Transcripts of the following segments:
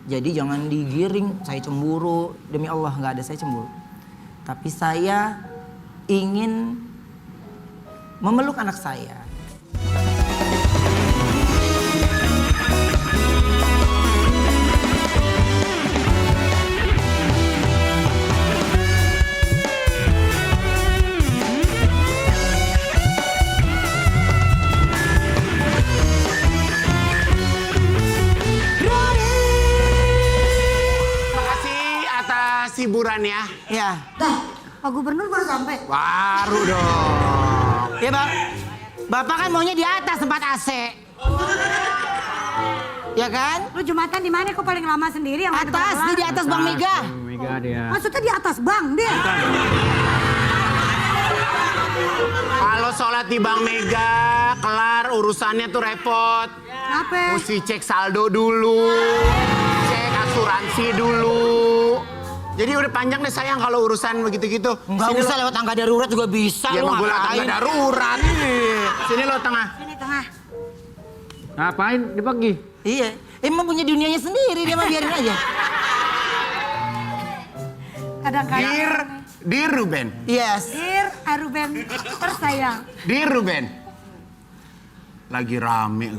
Jadi jangan digiring, saya cemburu. Demi Allah nggak ada saya cemburu. Tapi saya ingin memeluk anak saya. Hiburan ya. Ya. Dah, Pak Gubernur baru sampai. Baru dong. Ya Bang, Bapak kan maunya di atas tempat AC. Ya kan? Lu Jumatan di mana kok paling lama sendiri yang Atas, di atas Bang Mega. Mega dia. Maksudnya di atas Bang dia. Kalau sholat di Bang Mega, kelar urusannya tuh repot. Kenapa? Mesti cek saldo dulu, cek asuransi dulu. Jadi udah panjang deh sayang kalau urusan begitu-gitu. Nggak usah lewat tangga darurat juga bisa. Ya lu emang gue lewat tangga ngapain? darurat. Sini lo tengah. Sini tengah. Ngapain dibagi? Iya, emang punya dunianya sendiri, dia mah biarin aja. Kadang-kadang. Dear Ruben. Yes. Dear Aruben tersayang. Dear Ruben. Lagi rame.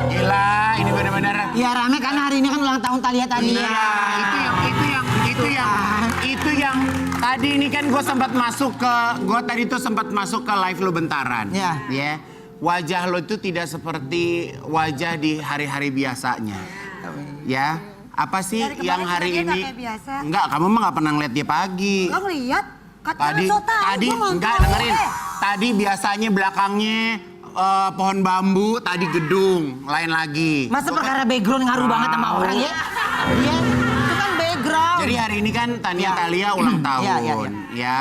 Gila, ini benar-benar. Ya rame karena hari ini kan ulang tahun Thalia tadi. Nah, itu yang tadi ini kan gue tadi tuh sempat masuk ke live lo bentaran. Ya. Ya. Wajah lo itu tidak seperti wajah di hari-hari biasanya. Ya. Apa sih Dari kemarin yang juga hari dia nggak ini? kayak biasa. Enggak, kamu mah nggak pernah ngeliat dia pagi. Lo ngeliat? Tadi enggak dengerin. Tadi biasanya belakangnya pohon bambu, tadi gedung, lain lagi. Masa perkara background ngaruh banget sama orang ya? Iya, itu kan background. Jadi hari ini kan Tania Ya. Thalia ulang tahun. Ya.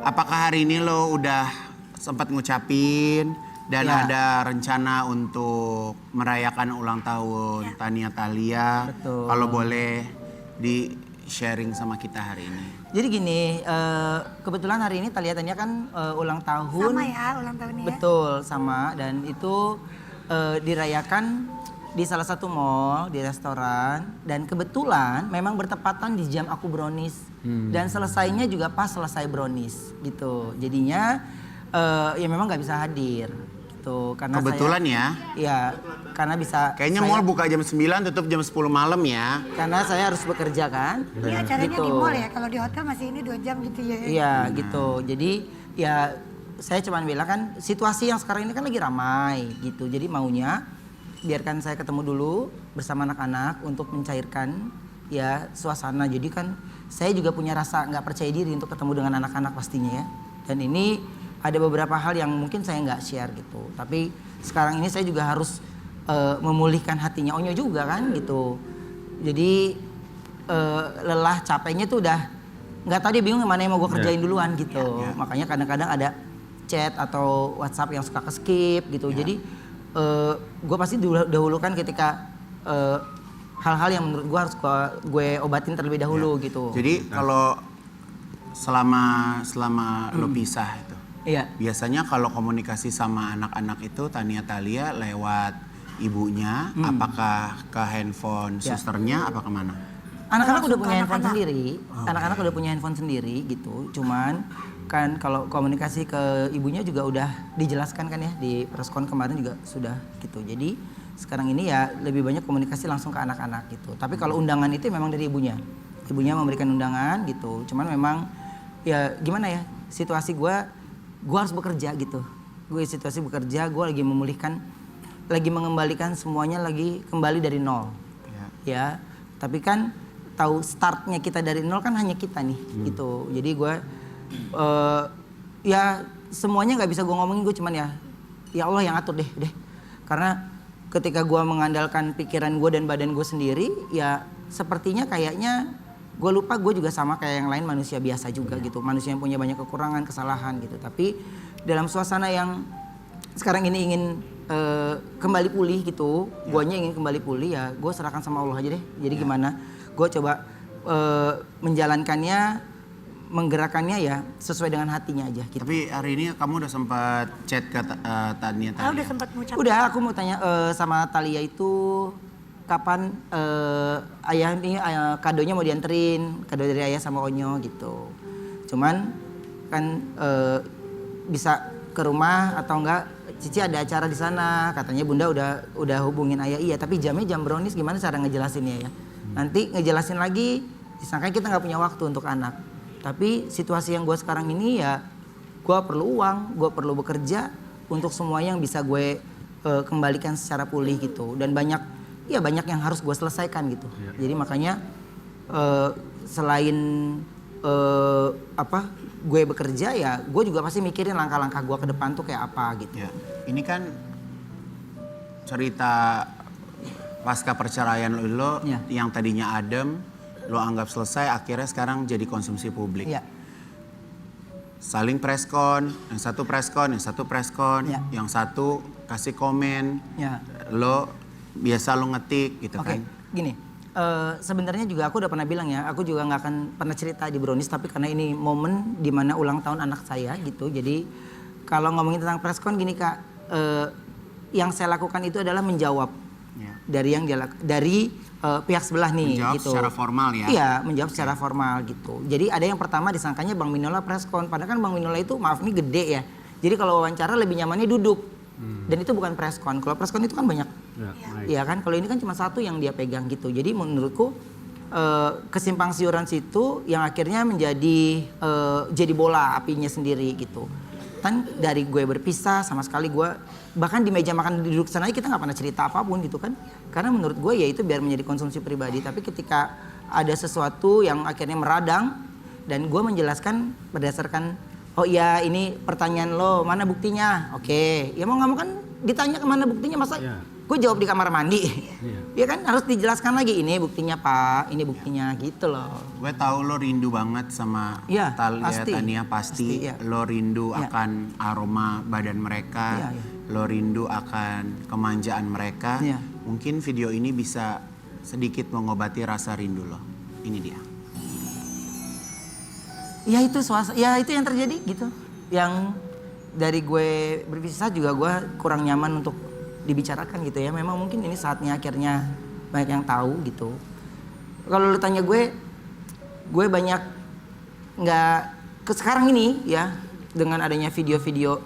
Apakah hari ini lo udah sempat ngucapin dan Ya. ada rencana untuk merayakan ulang tahun Tania Thalia? Betul. Kalau boleh di sharing sama kita hari ini. Jadi gini, kebetulan hari ini Thalia kan ulang tahun. Sama ya ulang tahunnya ya? Betul, sama. Dan itu dirayakan di salah satu mall, di restoran. Dan kebetulan memang bertepatan di jam aku brownies. Dan selesainya juga pas selesai brownies gitu. Jadinya ya memang nggak bisa hadir. Gitu. Karena Kebetulan saya, ya? Iya, karena bisa. Kayaknya saya- mall buka jam 9, tutup jam 10 malam ya. Karena saya harus bekerja kan. Ini acaranya Gitu. di mall ya, kalau di hotel masih ini 2 jam gitu ya. Iya gitu. Jadi ya saya cuma bilang kan situasi yang sekarang ini kan lagi ramai gitu. Jadi maunya biarkan saya ketemu dulu bersama anak-anak untuk mencairkan ya suasana. Jadi kan saya juga punya rasa nggak percaya diri untuk ketemu dengan anak-anak pastinya ya. Dan ini ada beberapa hal yang mungkin saya nggak share gitu. Tapi sekarang ini saya juga harus memulihkan hatinya Onyo juga kan gitu. Jadi lelah capeknya tuh udah nggak tahu dia bingung mana yang mau gue kerjain duluan gitu. Makanya kadang-kadang ada chat atau WhatsApp yang suka ke-skip gitu. Jadi gue pasti dahulukan ketika hal-hal yang menurut gue harus gue obatin terlebih dahulu gitu. Jadi kalau selama lo pisah itu, Iya. biasanya kalau komunikasi sama anak-anak itu Tania Thalia lewat ibunya, apakah ke handphone Ya. susternya, apa kemana? Anak-anak udah punya Anak-anak. handphone sendiri. Anak-anak udah punya handphone sendiri gitu. Cuman kan kalau komunikasi ke ibunya juga udah dijelaskan kan ya di preskon kemarin juga sudah gitu. Jadi sekarang ini ya lebih banyak komunikasi langsung ke anak-anak gitu. Tapi kalau undangan itu memang dari ibunya. Ibunya memberikan undangan gitu. Cuman memang ya gimana ya, situasi gue harus bekerja gitu. Gue situasi bekerja, gue lagi memulihkan, lagi mengembalikan semuanya lagi kembali dari nol. Ya, tapi kan tahu startnya kita dari nol kan hanya kita nih gitu. Jadi gue ya semuanya nggak bisa gue ngomongin, gue cuman ya Allah yang atur deh. Karena ketika gue mengandalkan pikiran gue dan badan gue sendiri, ya sepertinya kayaknya gue lupa gue juga sama kayak yang lain, manusia biasa juga gitu. Manusia yang punya banyak kekurangan, kesalahan gitu. Tapi dalam suasana yang sekarang ini ingin kembali pulih gitu, guanya ingin kembali pulih, ya gue serahkan sama Allah aja deh. Jadi gimana gue coba menjalankannya, menggerakkannya ya sesuai dengan hatinya aja gitu. Tapi hari ini kamu udah sempat chat ke Tania tadi. Udah sempat mengucapkan. Udah, aku mau tanya sama Thalia itu kapan ayah ini kadonya mau dianterin, kado dari ayah sama Onyo gitu. Cuman kan bisa ke rumah atau enggak, Cici ada acara di sana, katanya Bunda udah hubungin ayah. Iya, tapi jamnya jam brownies, gimana cara ngejelasinnya ya? Nanti ngejelasin lagi, disangka kita nggak punya waktu untuk anak. Tapi situasi yang gue sekarang ini ya, gue perlu uang, gue perlu bekerja untuk semua yang bisa gue kembalikan secara pulih gitu. Dan banyak yang harus gue selesaikan gitu. Jadi makanya selain gue bekerja ya, gue juga pasti mikirin langkah-langkah gue ke depan tuh kayak apa gitu. Ya, ini kan cerita pasca perceraian lo Ya. yang tadinya adem, lo anggap selesai, akhirnya sekarang jadi konsumsi publik. Ya. Saling preskon, yang satu preskon, yang satu preskon, Ya. yang satu kasih komen, Ya. lo biasa lo ngetik gitu Oke, kan. gini. Sebenarnya juga aku udah pernah bilang ya, aku juga nggak akan pernah cerita di Brownies, tapi karena ini momen dimana ulang tahun anak saya gitu. Jadi kalau ngomongin tentang preskon gini Kak, yang saya lakukan itu adalah menjawab Ya. dari pihak sebelah nih Menjawab gitu. secara formal ya? Iya, menjawab secara formal gitu. Jadi ada yang pertama disangkanya Bang Minola preskon, padahal kan Bang Minola itu maaf nih gede ya. Jadi kalau wawancara lebih nyamannya duduk. Dan itu bukan preskon. Kalau preskon itu kan banyak. Ya, baik. Iya kan, kalau ini kan cuma satu yang dia pegang gitu. Jadi menurutku kesimpang siuran situ yang akhirnya menjadi jadi bola apinya sendiri gitu. Kan dari gue berpisah sama sekali gue bahkan di meja makan duduk sana kita nggak pernah cerita apapun gitu kan. Karena menurut gue ya itu biar menjadi konsumsi pribadi. Tapi ketika ada sesuatu yang akhirnya meradang dan gue menjelaskan berdasarkan oh iya ini pertanyaan lo, mana buktinya? Oke, ya mau nggak mau kan ditanya kemana buktinya, masa Iya. gue jawab di kamar mandi? Iya. Ya kan harus dijelaskan lagi, ini buktinya Pak, ini buktinya gitu loh. Gue tahu lo rindu banget sama Iya, Thalia, pasti. Tania pasti. Pasti, iya. Lo rindu Iya. akan aroma badan mereka. Iya, iya. Lo rindu akan kemanjaan mereka. Iya. Mungkin video ini bisa sedikit mengobati rasa rindu lo. Ini dia. Ya itu ya itu yang terjadi gitu. Yang dari gue berpisah juga gue kurang nyaman untuk dibicarakan gitu ya. Memang mungkin ini saatnya akhirnya banyak yang tahu gitu. Kalau lu tanya gue banyak nggak sekarang ini ya dengan adanya video-video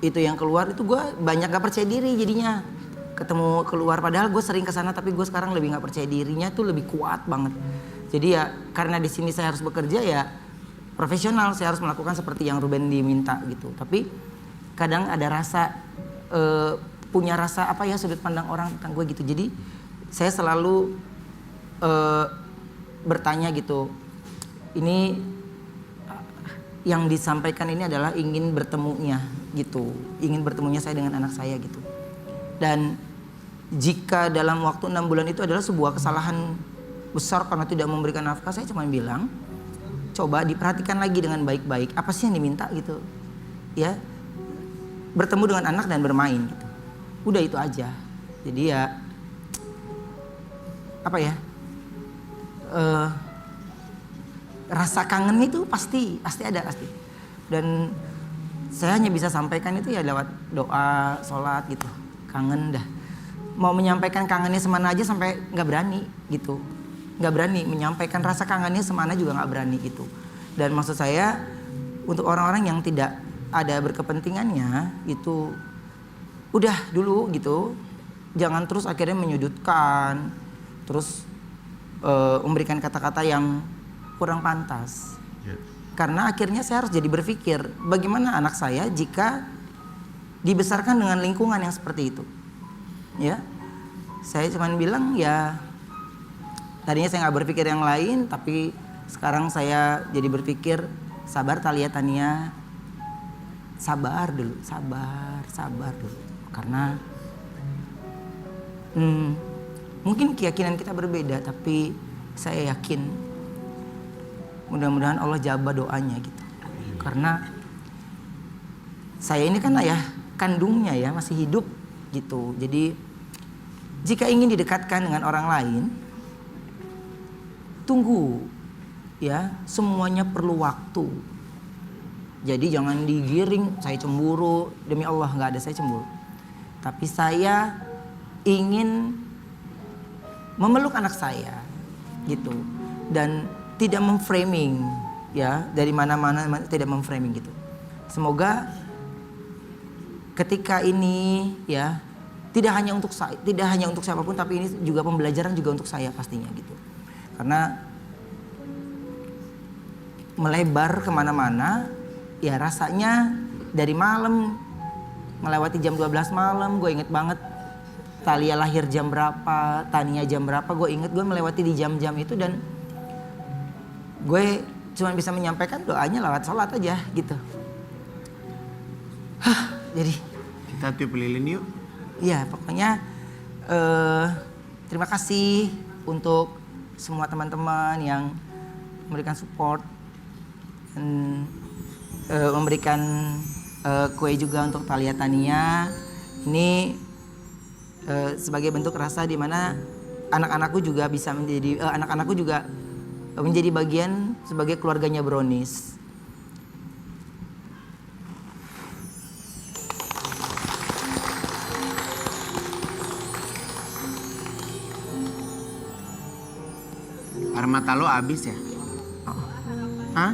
itu yang keluar itu gue banyak gak percaya diri jadinya ketemu keluar padahal gue sering kesana tapi gue sekarang lebih nggak percaya dirinya tuh lebih kuat banget. Jadi ya karena di sini saya harus bekerja ya profesional, saya harus melakukan seperti yang Ruben diminta gitu. Tapi kadang ada rasa punya rasa apa ya sudut pandang orang tentang gue gitu. Jadi saya selalu bertanya gitu. Ini yang disampaikan ini adalah ingin bertemunya gitu. Ingin bertemunya saya dengan anak saya gitu. Dan jika dalam waktu 6 bulan itu adalah sebuah kesalahan besar karena tidak memberikan nafkah, saya cuma bilang coba diperhatikan lagi dengan baik-baik apa sih yang diminta gitu ya, bertemu dengan anak dan bermain gitu, udah itu aja. Jadi ya apa ya, rasa kangen itu pasti ada pasti, dan saya hanya bisa sampaikan itu ya lewat doa, sholat gitu. Kangen dah, mau menyampaikan kangennya semana aja sampai nggak berani gitu. Nggak berani menyampaikan rasa kangennya semana juga nggak berani gitu. Dan maksud saya untuk orang-orang yang tidak ada berkepentingannya itu udah dulu gitu, jangan terus akhirnya menyudutkan, terus memberikan kata-kata yang kurang pantas. Karena akhirnya saya harus jadi berpikir bagaimana anak saya jika dibesarkan dengan lingkungan yang seperti itu. Ya, saya cuman bilang ya. Tadinya saya nggak berpikir yang lain, tapi sekarang saya jadi berpikir sabar Thalia, Tania, sabar dulu, sabar dulu. Karena mungkin keyakinan kita berbeda, tapi saya yakin mudah-mudahan Allah jabah doanya gitu. Karena saya ini kan ayah kandungnya ya, masih hidup gitu. Jadi jika ingin didekatkan dengan orang lain, tunggu ya semuanya perlu waktu. Jadi jangan digiring, saya cemburu, demi Allah nggak ada saya cemburu. Tapi saya ingin memeluk anak saya gitu dan tidak memframing ya dari mana-mana, tidak memframing gitu. Semoga ketika ini ya tidak hanya untuk saya, tidak hanya untuk siapapun, tapi ini juga pembelajaran juga untuk saya pastinya gitu. Karena melebar kemana-mana ya rasanya dari malam melewati jam 12 malam, gue inget banget Thalia lahir jam berapa, Tania jam berapa, gue inget gue melewati di jam-jam itu dan gue cuma bisa menyampaikan doanya lewat sholat aja gitu. Jadi Kita tiup lilin yuk. ya pokoknya terima kasih untuk semua teman-teman yang memberikan support dan memberikan kue juga untuk Thalia Tania. Ini sebagai bentuk rasa di mana anak-anakku juga bisa menjadi anak-anakku juga menjadi bagian sebagai keluarganya Brownies. Air mata lo habis ya? Hah?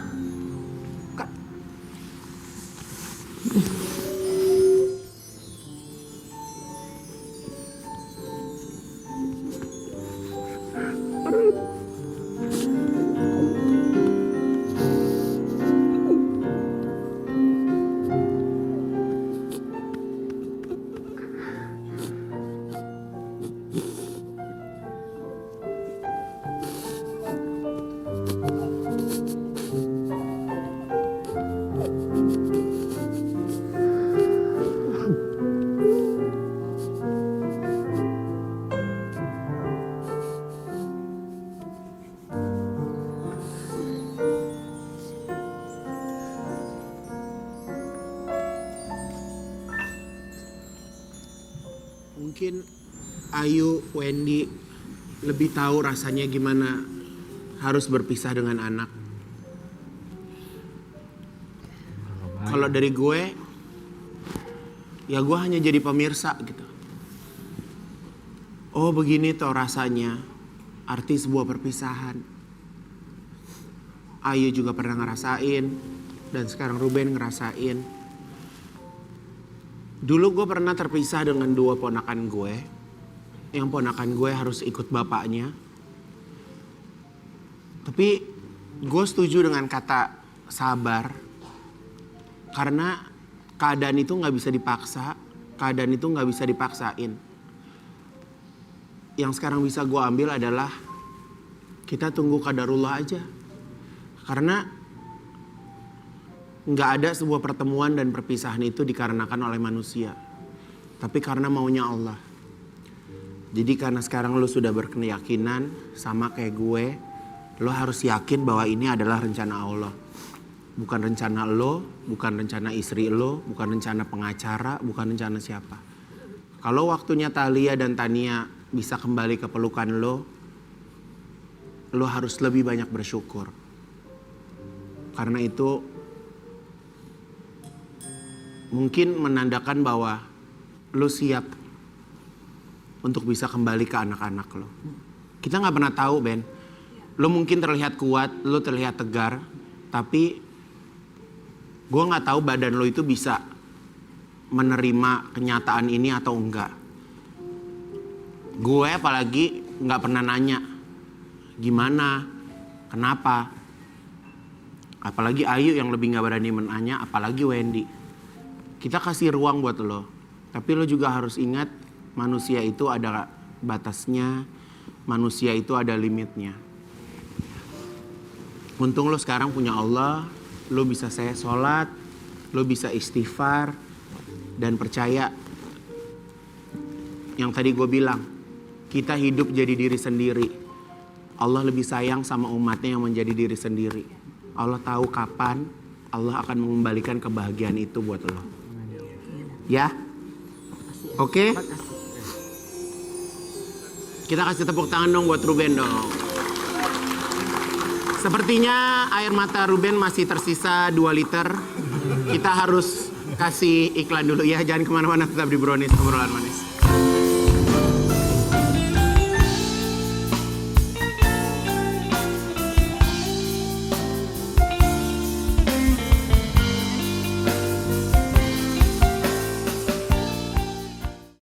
Mungkin Ayu, Wendy lebih tahu rasanya gimana harus berpisah dengan anak. Kalau dari gue, ya gue hanya jadi pemirsa gitu. Oh begini toh rasanya arti sebuah perpisahan. Ayu juga pernah ngerasain dan sekarang Ruben ngerasain. Dulu gue pernah terpisah dengan dua ponakan gue. Yang ponakan gue harus ikut bapaknya. Tapi gue setuju dengan kata sabar. Karena keadaan itu gak bisa dipaksa. Keadaan itu gak bisa dipaksain. Yang sekarang bisa gue ambil adalah kita tunggu qadarullah aja. Karena nggak ada sebuah pertemuan dan perpisahan itu dikarenakan oleh manusia. Tapi karena maunya Allah. Jadi karena sekarang lo sudah berkeyakinan sama kayak gue. Lo harus yakin bahwa ini adalah rencana Allah. Bukan rencana lo, bukan rencana istri lo, bukan rencana pengacara, bukan rencana siapa. Kalau waktunya Thalia dan Tania bisa kembali ke pelukan lo harus lebih banyak bersyukur. Karena itu mungkin menandakan bahwa lo siap untuk bisa kembali ke anak-anak lo. Kita gak pernah tahu Ben. Lo mungkin terlihat kuat, lo terlihat tegar. Tapi gue gak tahu badan lo itu bisa menerima kenyataan ini atau enggak. Gue apalagi gak pernah nanya. Gimana? Kenapa? Apalagi Ayu yang lebih gak berani menanya, apalagi Wendy. Kita kasih ruang buat lo. Tapi lo juga harus ingat manusia itu ada batasnya. Manusia itu ada limitnya. Untung lo sekarang punya Allah. Lo bisa saya sholat. Lo bisa istighfar. Dan percaya. Yang tadi gue bilang. Kita hidup jadi diri sendiri. Allah lebih sayang sama umatnya yang menjadi diri sendiri. Allah tahu kapan Allah akan mengembalikan kebahagiaan itu buat lo. Ya, oke. Kita kasih tepuk tangan dong buat Ruben dong. Sepertinya air mata Ruben masih tersisa 2 liter. Kita harus kasih iklan dulu ya. Jangan kemana-mana, tetap di Brownies Obrolan Manis.